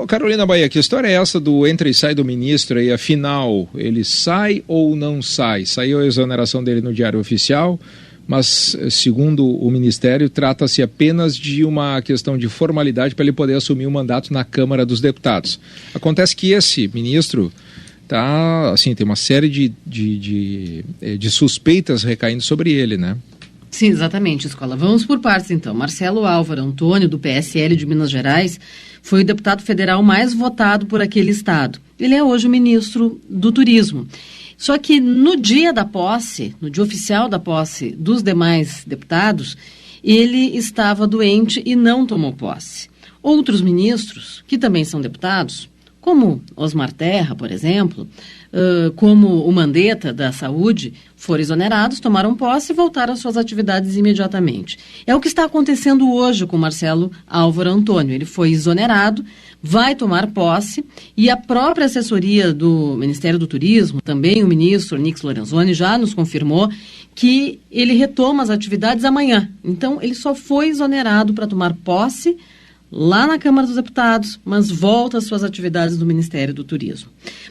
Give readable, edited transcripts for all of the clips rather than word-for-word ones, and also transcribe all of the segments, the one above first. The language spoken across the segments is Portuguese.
Ô, Carolina Baia, que história é essa do entra e sai do ministro aí? Afinal, ele sai ou não sai? Saiu a exoneração dele no Diário Oficial, mas, segundo o Ministério, trata-se apenas de uma questão de formalidade para ele poder assumir o mandato na Câmara dos Deputados. Acontece que esse ministro tem uma série de suspeitas recaindo sobre ele, né? Sim, exatamente, Escola. Vamos por partes, então. Marcelo Álvaro Antônio, do PSL de Minas Gerais, foi o deputado federal mais votado por aquele estado. Ele é hoje o ministro do Turismo. Só que no dia da posse, no dia oficial da posse dos demais deputados, ele estava doente e não tomou posse. Outros ministros, que também são deputados, como Osmar Terra, por exemplo, como o Mandetta, da Saúde, foram exonerados, tomaram posse e voltaram às suas atividades imediatamente. É o que está acontecendo hoje com Marcelo Álvaro Antônio. Ele foi exonerado, vai tomar posse e a própria assessoria do Ministério do Turismo, também o ministro Onyx Lorenzoni, já nos confirmou que ele retoma as atividades amanhã. Então, ele só foi exonerado para tomar posse lá na Câmara dos Deputados, mas volta às suas atividades no Ministério do Turismo.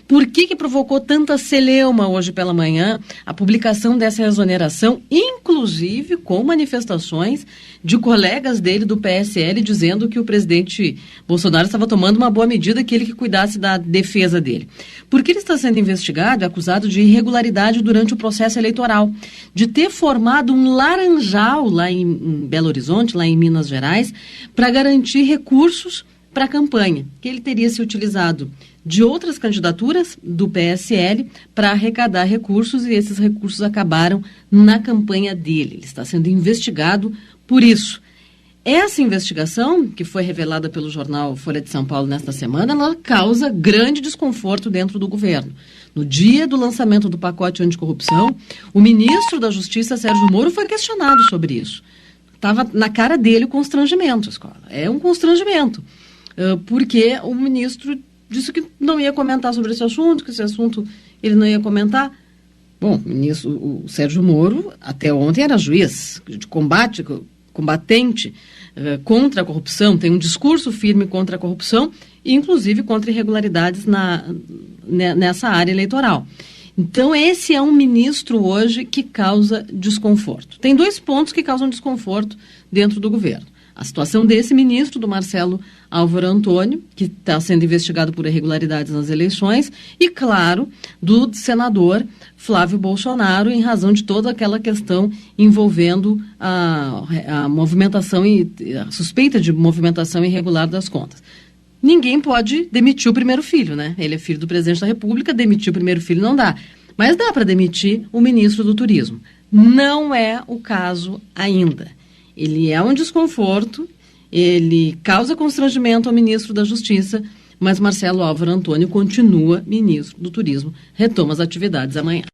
Por que provocou tanta celeuma hoje pela manhã a publicação dessa exoneração, inclusive com manifestações de colegas dele do PSL dizendo que o presidente Bolsonaro estava tomando uma boa medida, que ele que cuidasse da defesa dele? Porque ele está sendo investigado e acusado de irregularidade durante o processo eleitoral, de ter formado um laranjal lá em Belo Horizonte, lá em Minas Gerais, para garantir recursos para a campanha, que ele teria se utilizado de outras candidaturas do PSL para arrecadar recursos, e esses recursos acabaram na campanha dele. Ele está sendo investigado por isso. Essa investigação, que foi revelada pelo jornal Folha de São Paulo nesta semana, ela causa grande desconforto dentro do governo. No dia do lançamento do pacote anticorrupção, o ministro da Justiça, Sérgio Moro, foi questionado sobre isso. Estava na cara dele o constrangimento, Escola. É um constrangimento, porque o ministro disse que não ia comentar sobre esse assunto, que esse assunto ele não ia comentar. Bom, o Sérgio Moro, até ontem, era juiz de combatente contra a corrupção, tem um discurso firme contra a corrupção e, inclusive, contra irregularidades nessa área eleitoral. Então, esse é um ministro hoje que causa desconforto. Tem dois pontos que causam desconforto dentro do governo. A situação desse ministro, do Marcelo Álvaro Antônio, que está sendo investigado por irregularidades nas eleições, e, claro, do senador Flávio Bolsonaro, em razão de toda aquela questão envolvendo a movimentação e a suspeita de movimentação irregular das contas. Ninguém pode demitir o primeiro filho, né? Ele é filho do presidente da República, demitir o primeiro filho não dá. Mas dá para demitir o ministro do Turismo. Não é o caso ainda. Ele é um desconforto, ele causa constrangimento ao ministro da Justiça, mas Marcelo Álvaro Antônio continua ministro do Turismo, retoma as atividades amanhã.